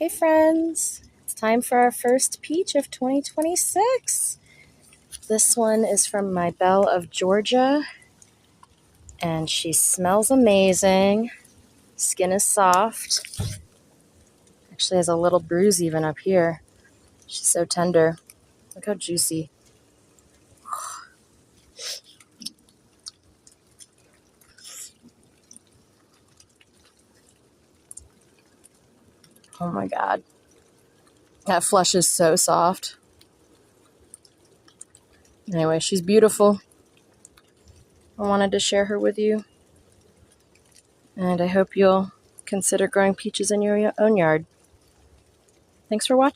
Hey friends, it's time for our first peach of 2026. This one is from my Belle of Georgia, and she smells amazing. Skin is soft. Actually has a little bruise even up here. She's so tender. Look how juicy. Oh my god. That flesh is so soft. Anyway, she's beautiful. I wanted to share her with you. And I hope you'll consider growing peaches in your own yard. Thanks for watching.